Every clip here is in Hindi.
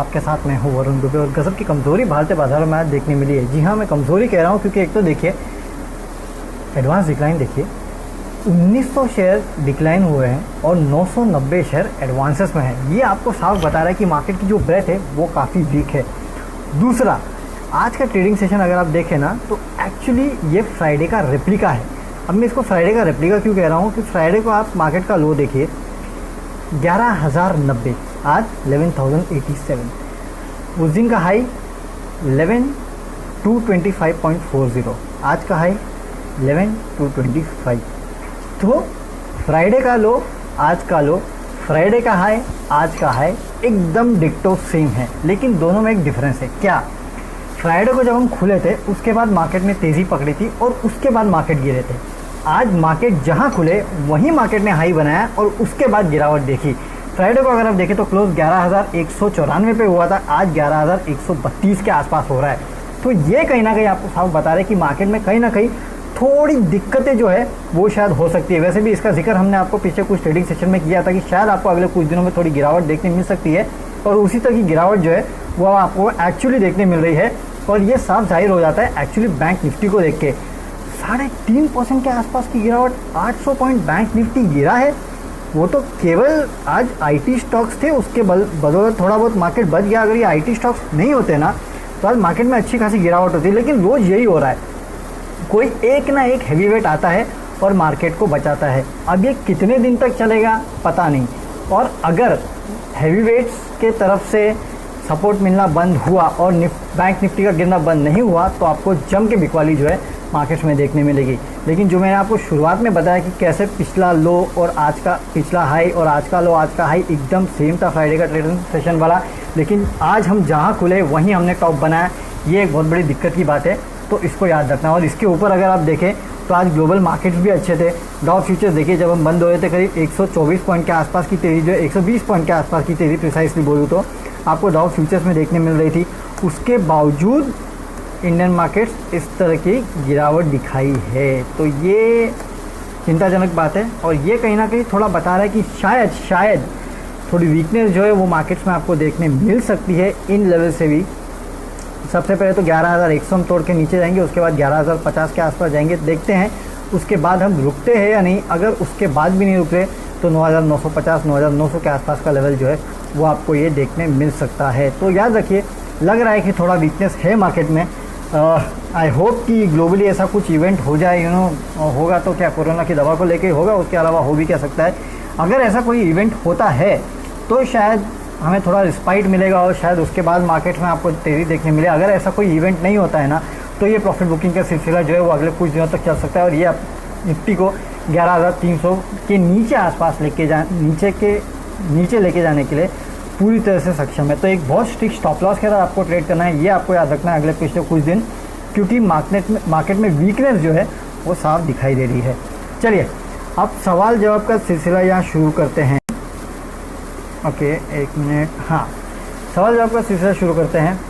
आपके साथ मैं हूँ वरुण दुबे। और गजब की कमज़ोरी भारतीय बाजारों में आज देखने मिली है। जी हाँ, मैं कमज़ोरी कह रहा हूँ क्योंकि एक तो देखिए एडवांस डिक्लाइन देखिए 1900 शेयर डिक्लाइन हुए हैं और 990 शेयर एडवांसेस में है। ये आपको साफ बता रहा है कि मार्केट की जो ब्रेथ है वो काफ़ी वीक है। दूसरा, आज का ट्रेडिंग सेशन अगर आप देखें ना तो एक्चुअली ये फ्राइडे का रेप्लिका है। अब मैं इसको फ्राइडे का रेप्लिका क्यों कह रहा हूँ कि फ्राइडे को आप मार्केट का लो देखिए 11,090, आज 11,087। उस दिन का हाई 11,225.40, आज का हाई 11,225। तो फ्राइडे का लो, आज का लो, फ्राइडे का हाई, आज का हाई एकदम डिक्टो सेम है, लेकिन दोनों में एक डिफरेंस है। क्या? फ्राइडे को जब हम खुले थे उसके बाद मार्केट ने तेज़ी पकड़ी थी और उसके बाद मार्केट गिरे थे। आज मार्केट जहां खुले वहीं मार्केट ने हाई बनाया और उसके बाद गिरावट देखी। फ्राइडे को अगर आप देखें तो क्लोज 11,194 पे हुआ था, आज 11,132 के आसपास हो रहा है। तो ये कहीं ना कहीं आपको साफ बता रहे हैं कि मार्केट में कहीं ना कहीं थोड़ी दिक्कतें जो है वो शायद हो सकती है। वैसे भी इसका जिक्र हमने आपको पीछे कुछ ट्रेडिंग सेशन में किया था कि शायद आपको अगले कुछ दिनों में थोड़ी गिरावट देखने मिल सकती है और उसी तरह की गिरावट जो है वो आपको एक्चुअली देखने मिल रही है। और ये साफ जाहिर हो जाता है एक्चुअली बैंक निफ्टी को देख के। 3.5% के आसपास की गिरावट, 800 पॉइंट बैंक निफ्टी गिरा है। वो तो केवल आज आईटी स्टॉक्स थे, उसके बदौलत थोड़ा बहुत मार्केट बच गया। अगर ये आईटी स्टॉक्स नहीं होते ना तो आज मार्केट में अच्छी खासी गिरावट होती है, लेकिन रोज़ यही हो रहा है, कोई एक ना एक हैवी वेट आता है और मार्केट को बचाता है। अब ये कितने दिन तक चलेगा पता नहीं। और अगर हैवी वेट्स के तरफ से सपोर्ट मिलना बंद हुआ और बैंक निफ्टी का गिरना बंद नहीं हुआ तो आपको जम के बिकवाली जो है मार्केट्स में देखने मिलेगी। लेकिन जो मैंने आपको शुरुआत में बताया कि कैसे पिछला लो और आज का पिछला हाई और आज का लो, आज का हाई एकदम सेम था फ्राइडे का ट्रेडिंग सेशन वाला, लेकिन आज हम जहां खुले वहीं हमने टॉप बनाया। ये एक बहुत बड़ी दिक्कत की बात है, तो इसको याद रखना। और इसके ऊपर अगर आप देखें तो आज ग्लोबल मार्केट्स भी अच्छे थे। डाउ फ्यूचर्स देखिए जब हम बंद हो रहे थे करीब 124 पॉइंट के आसपास की तेज़ी, जो 120 पॉइंट के आसपास की तेज़ी प्रिसाइसली बोलूँ तो आपको डाउ फ्यूचर्स में देखने मिल रही थी। उसके बावजूद इंडियन मार्केट्स इस तरह की गिरावट दिखाई है, तो ये चिंताजनक बात है। और ये कहीं ना कहीं थोड़ा बता रहा है कि शायद थोड़ी वीकनेस जो है वो मार्केट्स में आपको देखने मिल सकती है इन लेवल से भी। सबसे पहले तो 11,100 हम तोड़ के नीचे जाएंगे, उसके बाद 11,050 के आसपास जाएंगे, देखते हैं उसके बाद हम रुकते हैं या नहीं। अगर उसके बाद भी नहीं रुके तो 9,950 9,900 के आसपास का लेवल जो है वो आपको ये देखने मिल सकता है। तो याद रखिए, लग रहा है कि थोड़ा वीकनेस है मार्केट में। आई होप कि ग्लोबली ऐसा कुछ इवेंट हो जाए, होगा तो क्या कोरोना की दवा को लेके होगा, उसके अलावा हो भी क्या सकता है। अगर ऐसा कोई इवेंट होता है तो शायद हमें थोड़ा रिस्पाइट मिलेगा और शायद उसके बाद मार्केट में आपको तेज़ी देखने मिले। अगर ऐसा कोई इवेंट नहीं होता है ना तो ये प्रॉफिट बुकिंग का सिलसिला जो है वो अगले कुछ दिनों तक चल सकता है और ये आप निफ्टी को 11,300 के नीचे आसपास नीचे लेके जाने के लिए पूरी तरह से सक्षम है। तो एक बहुत स्ट्रिक्ट स्टॉप लॉस के साथ आपको ट्रेड करना है, ये आपको याद रखना है अगले पिछले कुछ दिन, क्योंकि मार्केट में वीकनेस जो है वो साफ दिखाई दे रही है। चलिए अब सवाल जवाब का सिलसिला यहाँ शुरू करते हैं। ओके, एक मिनट। हाँ, सवाल जवाब का सिलसिला शुरू करते हैं।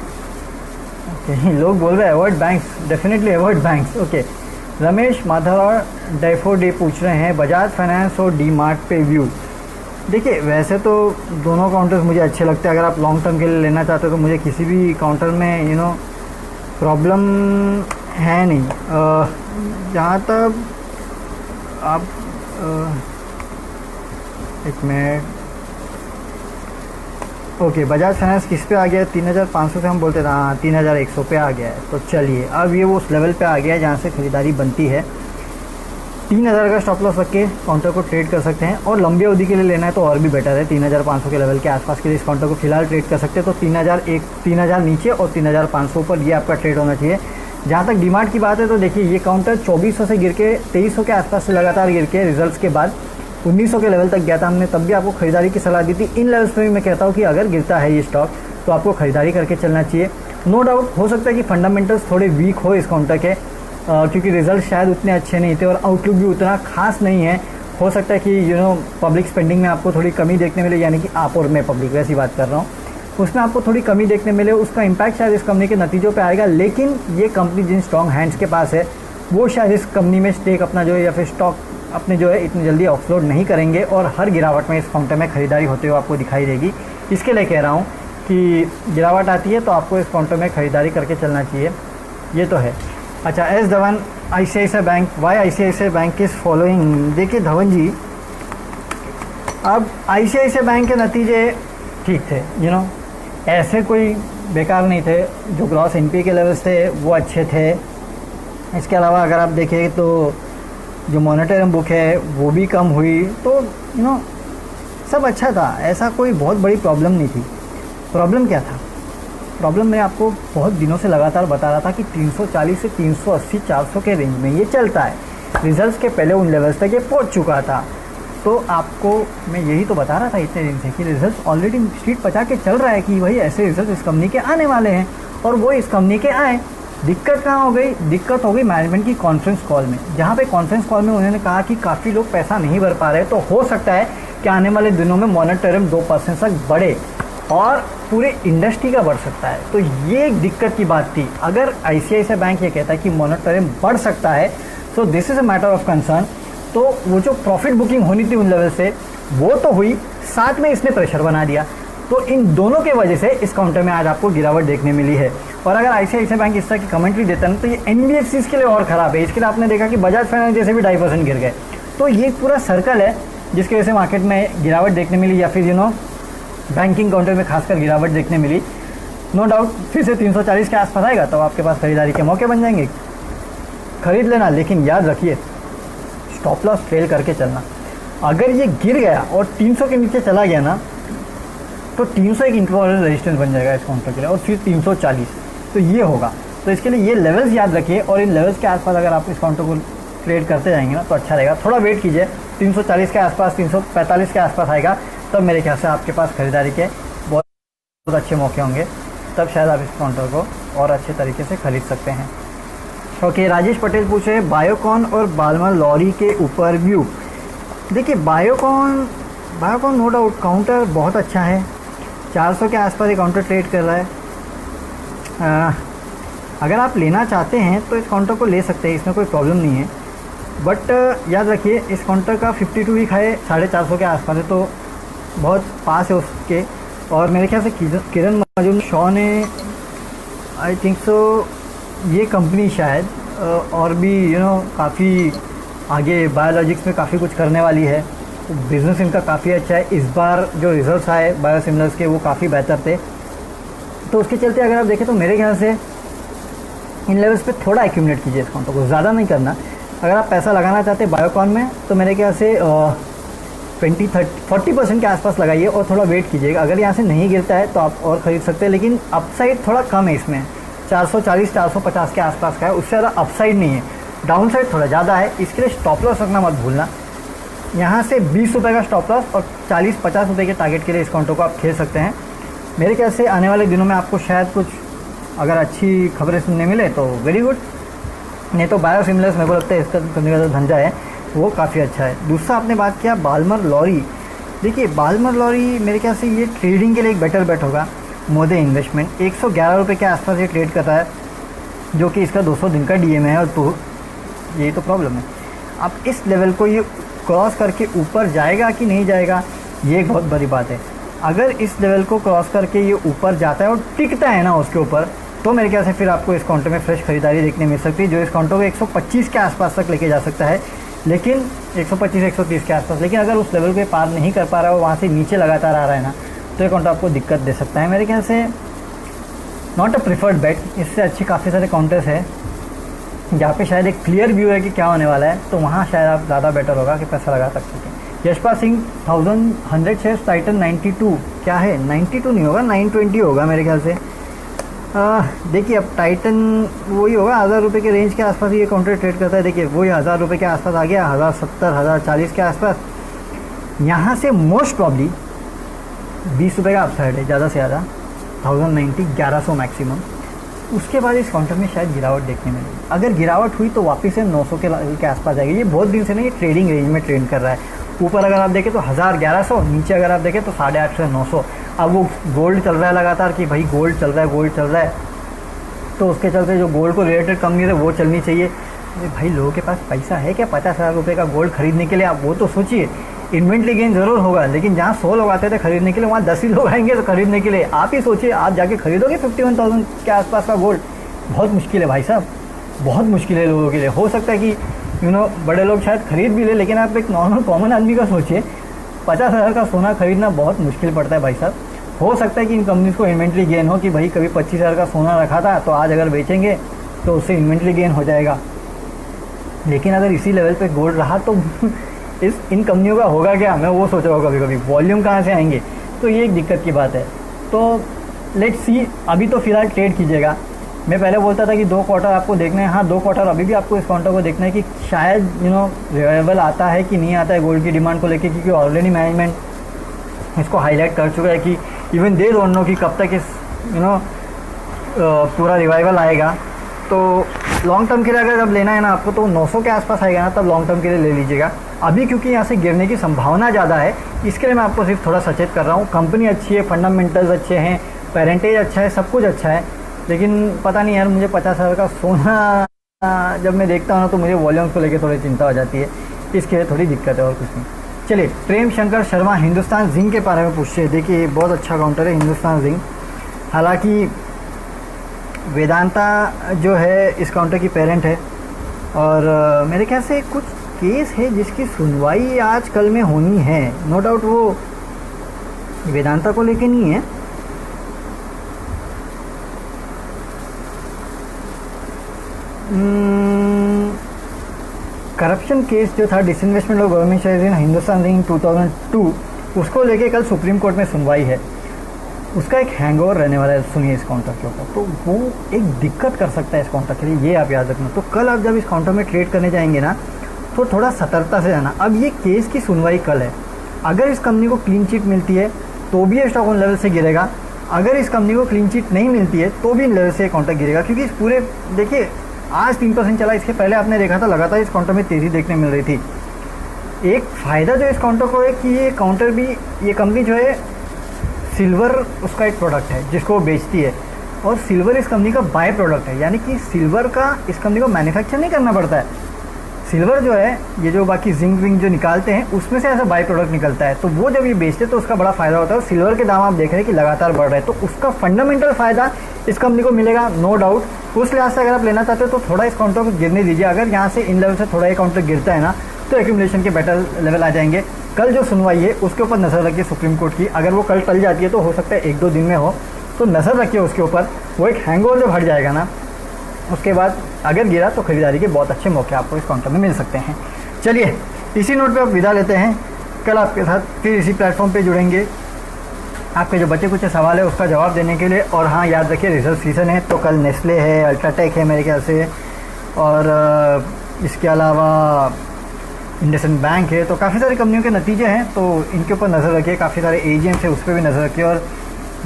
ओके, लोग बोल रहे हैं avoid banks, definitely avoid banks. Okay, Ramesh Madhav और डाइफोडी पूछ रहे हैं बजाज फाइनेंस और डी मार्ट पे व्यू। देखिए, वैसे तो दोनों काउंटर्स मुझे अच्छे लगते हैं। अगर आप लॉन्ग टर्म के लिए लेना चाहते हो तो मुझे किसी भी काउंटर में प्रॉब्लम है नहीं। जहाँ तक आप एक मिनट। ओके, बजाज फाइनेंस किस पे आ गया है? 3,500 से हम बोलते थे, हाँ 3,100 पे आ गया है। तो चलिए अब ये वो उस लेवल पे आ गया है जहाँ से ख़रीदारी बनती है। 3,000 का स्टॉप लॉस रख के काउंटर को ट्रेड कर सकते हैं और लंबी अवधि के लिए लेना है तो और भी बेटर है। 3,500 के लेवल के आसपास के लिए इस काउंटर को फिलहाल ट्रेड कर सकते हैं। तो 3,000 नीचे और 3,500 ऊपर ये आपका ट्रेड होना चाहिए। जहाँ तक डीमार्ट की बात है तो देखिए ये काउंटर 2,400 से गिर के 2,300 के आसपास से लगातार गिर के रिजल्ट्स के बाद 1,900 के लेवल तक गया था। हमने तब भी आपको खरीदारी की सलाह दी थी। इन लेवल्स पर भी मैं कहता हूँ कि अगर गिरता है ये स्टॉक तो आपको खरीदारी करके चलना चाहिए। नो डाउट हो सकता है कि फंडामेंटल्स थोड़े वीक हो इस काउंटर के, क्योंकि रिजल्ट शायद उतने अच्छे नहीं थे और आउटलुक भी उतना खास नहीं है। हो सकता है कि पब्लिक स्पेंडिंग में आपको थोड़ी कमी देखने मिले, यानी कि आप और मैं पब्लिक वैसी बात कर रहा हूँ, उसमें आपको थोड़ी कमी देखने मिले। उसका इम्पैक्ट शायद इस कंपनी के नतीजों पे आएगा, लेकिन ये कंपनी जिन स्ट्रॉन्ग हैंड्स के पास है वो शायद इस कंपनी में स्टेक अपना जो है या फिर स्टॉक अपने जो है इतनी जल्दी ऑफलोड नहीं करेंगे और हर गिरावट में इस काउंटर में खरीदारी होते हुए आपको दिखाई देगी। इसके लिए कह रहा हूँ कि गिरावट आती है तो आपको इस काउंटर में ख़रीदारी करके चलना चाहिए, ये तो है। अच्छा, S Dhawan, ICICI bank, why ICICI bank is following. देखिए धवन जी, अब ICICI बैंक के नतीजे ठीक थे, ऐसे कोई बेकार नहीं थे। जो ग्रॉस NPA के लेवल्स थे वो अच्छे थे। इसके अलावा अगर आप देखें तो जो मॉनिटरिंग बुक है वो भी कम हुई, तो सब अच्छा था, ऐसा कोई बहुत बड़ी प्रॉब्लम नहीं थी। प्रॉब्लम क्या था? प्रॉब्लम मैं आपको बहुत दिनों से लगातार बता रहा था कि 340 से 380 400 के रेंज में ये चलता है। रिजल्ट्स के पहले उन लेवल्स तक ये पहुंच चुका था। तो आपको मैं यही तो बता रहा था इतने दिन से कि रिजल्ट्स ऑलरेडी स्ट्रीट पचा के चल रहा है कि भाई ऐसे रिजल्ट इस कंपनी के आने वाले हैं, और वो इस कंपनी के आए। दिक्कत कहाँ हो गई? दिक्कत हो गई मैनेजमेंट की कॉन्फ्रेंस कॉल में, जहाँ पे कॉन्फ्रेंस कॉल में उन्होंने कहा कि काफ़ी लोग पैसा नहीं भर पा रहे, तो हो सकता है कि आने वाले दिनों में मॉनिटरिंग 2% तक बढ़े और पूरे इंडस्ट्री का बढ़ सकता है। तो ये एक दिक्कत की बात थी। अगर ICICI बैंक ये कहता है कि मॉनिटरिंग बढ़ सकता है, तो this is a matter of concern. तो वो जो प्रॉफिट बुकिंग होनी थी उन लेवल से वो तो हुई, साथ में इसने प्रेशर बना दिया। तो इन दोनों के वजह से इस काउंटर में आज आपको गिरावट देखने मिली है। और अगर ICICI बैंक इस तरह की कमेंट्री देता है ना, तो ये NBFCs के लिए और ख़राब है। इसके लिए आपने देखा कि बजाज फाइनेंस जैसे भी 2.5% गिर गए। तो ये पूरा सर्कल है जिसकी वजह से मार्केट में गिरावट देखने मिली, या फिर बैंकिंग काउंटर में खासकर गिरावट देखने मिली। नो डाउट फिर से 340 के आसपास आएगा तो आपके पास खरीदारी के मौके बन जाएंगे, खरीद लेना। लेकिन याद रखिए, स्टॉप लॉस फेल करके चलना। अगर ये गिर गया और 300 के नीचे चला गया ना, तो 300 एक इंटरवल रेजिस्टेंस बन जाएगा इस काउंटर के लिए, और फिर 340, तो ये होगा। तो इसके लिए ये लेवल्स याद रखिए, और इन लेवल्स के आसपास अगर आप इस काउंटर को ट्रेड करते जाएंगे ना तो अच्छा रहेगा। थोड़ा वेट कीजिए, 340 के आसपास, 345 के आसपास आएगा, तब मेरे ख्याल से आपके पास खरीदारी के बहुत अच्छे मौके होंगे। तब शायद आप इस काउंटर को और अच्छे तरीके से खरीद सकते हैं। ओके, राजेश पटेल पूछे बायोकॉन और बालमर लॉरी के ऊपर व्यू। देखिए बायोकॉन नो डाउट काउंटर बहुत अच्छा है, 400 के आसपास ये काउंटर ट्रेड कर रहा है। अगर आप लेना चाहते हैं तो इस काउंटर को ले सकते हैं, इसमें कोई प्रॉब्लम नहीं है। बट याद रखिए इस काउंटर का 52 वीक है 450 के आसपास है, तो बहुत पास है उसके। और मेरे ख्याल से किरण मजूमदार ने आई थिंक सो ये कंपनी शायद और भी काफ़ी आगे बायोलॉजिक्स में काफ़ी कुछ करने वाली है। तो बिज़नेस इनका काफ़ी अच्छा है। इस बार जो रिजल्ट्स आए बायोसिमिलर्स के वो काफ़ी बेहतर थे, तो उसके चलते अगर आप देखें तो मेरे ख्याल से इन लेवल्स पे थोड़ा एक्यूमुलेट कीजिए इस काउंटर को, ज़्यादा नहीं करना। अगर आप पैसा लगाना चाहते हैं बायोकॉन में तो मेरे ख्याल से 20-40% के आसपास लगाइए और थोड़ा वेट कीजिएगा। अगर यहाँ से नहीं गिरता है तो आप और ख़रीद सकते हैं, लेकिन अपसाइड थोड़ा कम है इसमें, 440-450 के आसपास का है, उससे ज़्यादा अपसाइड नहीं है, डाउन साइड थोड़ा ज़्यादा है। इसके लिए स्टॉप लॉस रखना मत भूलना। यहाँ से 20 रुपये का स्टॉप लॉस और 40-50 रुपये के टारगेट के लिए इस काउंटर को आप खेल सकते हैं। मेरे ख्याल से आने वाले दिनों में आपको शायद कुछ अगर अच्छी खबरें सुनने मिले तो वेरी गुड, नहीं तो बायोसिमिलर्स मेरे को लगता है इसका करने का जो धंधा है वो काफ़ी अच्छा है। दूसरा आपने बात किया बालमर लॉरी। देखिए बालमर लॉरी मेरे ख्याल से ये ट्रेडिंग के लिए एक बेटर बेट होगा मोर देन इन्वेस्टमेंट। 111 रुपये के आसपास ये ट्रेड कर रहा है, जो कि इसका 200 दिन का डीएम है। और तो यही तो प्रॉब्लम है, अब इस लेवल को ये क्रॉस करके ऊपर जाएगा कि नहीं जाएगा, ये एक बहुत बड़ी बात है। अगर इस लेवल को क्रॉस करके ये ऊपर जाता है और टिकता है ना उसके ऊपर, तो मेरे ख्याल से फिर आपको इस काउंटर में फ्रेश खरीदारी देखने मिल सकती है, जो इस काउंटर को 125 के आसपास तक लेके जा सकता है, लेकिन 125-130 के आसपास। लेकिन अगर उस लेवल पे पार नहीं कर पा रहा है, वहाँ से नीचे लगातार आ रहा है ना, तो ये काउंटर आपको दिक्कत दे सकता है। मेरे ख्याल से नॉट अ प्रिफर्ड बेट। इससे अच्छे काफ़ी सारे काउंटर्स हैं जहाँ पे शायद एक क्लियर व्यू है कि क्या होने वाला है, तो वहाँ शायद आप ज़्यादा बेटर होगा कि पैसा लगा सकते हैं। यशपाल सिंह 1100 शेयर्स, टाइटन 92 क्या है, 92 नहीं होगा 920 होगा मेरे ख्याल से। देखिए अब टाइटन वही होगा 1000 रुपये के रेंज के आसपास ये काउंटर ट्रेड करता है। देखिए वही 1000 रुपये के आसपास आ गया, 1070, 1040 के आसपास। यहाँ से मोस्ट प्रॉब्ली 20 रुपये का अपसाइड है ज़्यादा से ज़्यादा, 1090, 1100 मैक्सिमम। उसके बाद इस काउंटर में शायद गिरावट देखने मिलेगी। अगर गिरावट हुई तो वापस से 900 के आसपास आएगी। ये बहुत दिन से ना ये ट्रेडिंग रेंज में ट्रेड कर रहा है। ऊपर अगर आप देखें तो 1000, 1100, नीचे अगर आप देखें तो 850 से 900। अब वो गोल्ड चल रहा है लगातार कि भाई गोल्ड चल रहा है, तो उसके चलते जो गोल्ड को रिलेटेड कंपनी है वो चलनी चाहिए। भाई लोगों के पास पैसा है क्या 50,000 रुपये का गोल्ड खरीदने के लिए? आप वो तो सोचिए। इन्वेंट्री गेन ज़रूर होगा, लेकिन जहाँ 100 लोग आते थे खरीदने के लिए, वहाँ 10 ही लोग आएंगे तो खरीदने के लिए। आप ही सोचिए, आप जाके खरीदोगे 51,000 के आसपास का गोल्ड? बहुत मुश्किल है भाई साहब, बहुत मुश्किल है लोगों के लिए। हो सकता है कि बड़े लोग शायद खरीद भी ले, लेकिन आप एक नॉर्मल कॉमन आदमी का सोचिए, 50,000 का सोना खरीदना बहुत मुश्किल पड़ता है भाई साहब। हो सकता है कि इन कंपनीज़ को इन्वेंट्री गेन हो कि भाई कभी 25,000 का सोना रखा था तो आज अगर बेचेंगे तो उससे इन्वेंट्री गेन हो जाएगा, लेकिन अगर इसी लेवल पे गोल्ड रहा तो इन कंपनियों का होगा क्या? मैं वो सोच रहा हूँ कभी कभी, वॉल्यूम कहाँ से आएंगे? तो ये एक दिक्कत की बात है। तो लेट्स सी, अभी तो फिलहाल ट्रेड कीजिएगा। मैं पहले बोलता था कि 2 क्वार्टर आपको देखना है, हाँ 2 क्वार्टर अभी भी आपको इस काउंटर को देखना है कि शायद रिवाइवल आता है कि नहीं आता है गोल्ड की डिमांड को लेके, क्योंकि ऑलरेडी मैनेजमेंट इसको हाईलाइट कर चुका है कि इवन दे डोंट नो कि कब तक इस पूरा रिवाइवल आएगा। तो लॉन्ग टर्म के लिए अगर जब लेना है ना आपको, तो 900 के आसपास आएगा ना, तब लॉन्ग टर्म के लिए ले लीजिएगा। अभी क्योंकि यहाँ से गिरने की संभावना ज़्यादा है, इसके लिए मैं आपको सिर्फ थोड़ा सचेत कर रहा हूँ। कंपनी अच्छी है, फंडामेंटल्स अच्छे हैं, पेरेंटेज अच्छा है, सब कुछ अच्छा है, लेकिन पता नहीं यार, मुझे 50,000 का सोना जब मैं देखता हूँ ना तो मुझे वॉल्यूम्स को लेकर थोड़ी चिंता हो जाती है, इसके लिए थोड़ी दिक्कत है और कुछ नहीं। चलिए, प्रेम शंकर शर्मा हिंदुस्तान जिंक के बारे में पूछते हैं। देखिए बहुत अच्छा काउंटर है हिंदुस्तान जिंक। हालांकि वेदांता जो है इस काउंटर की पेरेंट है, और मेरे ख्याल से कुछ केस है जिसकी सुनवाई आज कल में होनी है। नो डाउट वो वेदांता को लेके नहीं है, करप्शन केस जो था, disinvestment of government shares in Hindustan zinc 2002, उसको लेके कल सुप्रीम कोर्ट में सुनवाई है। उसका एक हैंगओवर रहने वाला है, सुनिए इस काउंटर के ऊपर, तो वो एक दिक्कत कर सकता है इस काउंटर के लिए, ये आप याद रखना। तो कल आप जब इस काउंटर में ट्रेड करने जाएंगे ना, तो थोड़ा सतर्कता से जाना। अब ये केस की सुनवाई कल है, अगर इस कंपनी को क्लीन चिट मिलती है तो भी ये स्टॉक उन लेवल से गिरेगा, अगर इस कंपनी को क्लीन चिट नहीं मिलती है तो भी इन लेवल से काउंटर गिरेगा। क्योंकि इस पूरे, देखिए आज 3% चला, इसके पहले आपने देखा था लगातार इस काउंटर में तेज़ी देखने मिल रही थी। एक फ़ायदा जो इस काउंटर को है कि ये काउंटर भी, ये कंपनी जो है सिल्वर उसका एक प्रोडक्ट है जिसको वो बेचती है, और सिल्वर इस कंपनी का बाय प्रोडक्ट है, यानी कि सिल्वर का इस कंपनी को मैन्युफैक्चर नहीं करना पड़ता है। सिल्वर जो है, ये जो बाकी जिंक विंक जो निकालते हैं उसमें से ऐसा बाय प्रोडक्ट निकलता है, तो वो जब ये बेचते हैं तो उसका बड़ा फ़ायदा होता है। और सिल्वर के दाम आप देख रहे हैं कि लगातार बढ़ रहे हैं, तो उसका फंडामेंटल फ़ायदा इस कंपनी को मिलेगा, नो डाउट। उस लिहाज से अगर आप लेना चाहते हो तो थोड़ा इस काउंटर को गिरने दीजिए। अगर यहाँ से इन लेवल से थोड़ा ये काउंटर गिरता है ना, तो एक्यूमुलेशन के बेटर लेवल आ जाएंगे। कल जो सुनवाई है उसके ऊपर नज़र रखिए सुप्रीम कोर्ट की, अगर वो कल टल जाती है तो हो सकता है 1-2 दिन में हो, तो नज़र रखिए उसके ऊपर। वो एक हैंगओवर जब हट जाएगा ना, उसके बाद अगर गिरा तो खरीदारी के बहुत अच्छे मौके आपको इस काउंटर में मिल सकते हैं। चलिए, इसी नोट पे आप विदा लेते हैं, कल आपके साथ फिर इसी प्लेटफॉर्म पे जुड़ेंगे आपके जो बचे कुछ सवाल है उसका जवाब देने के लिए। और हाँ, याद रखिए रिजल्ट सीज़न है, तो कल नेस्ले है, अल्ट्राटेक है मेरे ख्याल से, और इसके अलावा इंडसइंड बैंक है, तो काफ़ी सारी कंपनियों के नतीजे हैं, तो इनके ऊपर नज़र रखिए। काफ़ी सारे एजीएम्स है, उस पर भी नज़र रखिए। और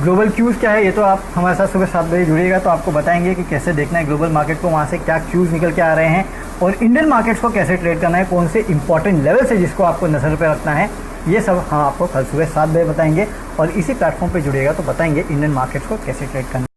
ग्लोबल क्यूज़ क्या है, ये तो आप हमारे साथ सुबह 7 बजे जुड़िएगा तो आपको बताएंगे कि कैसे देखना है ग्लोबल मार्केट को, वहाँ से क्या क्यूज़ निकल के आ रहे हैं, और इंडियन मार्केट्स को कैसे ट्रेड करना है, कौन से इंपॉर्टेंट लेवल से जिसको आपको नज़र पे रखना है, ये सब हम आपको कल सुबह 7 बजे बताएंगे। और इसी प्लेटफॉर्म पे जुड़िएगा तो बताएंगे इंडियन मार्केट्स को कैसे ट्रेड करना है।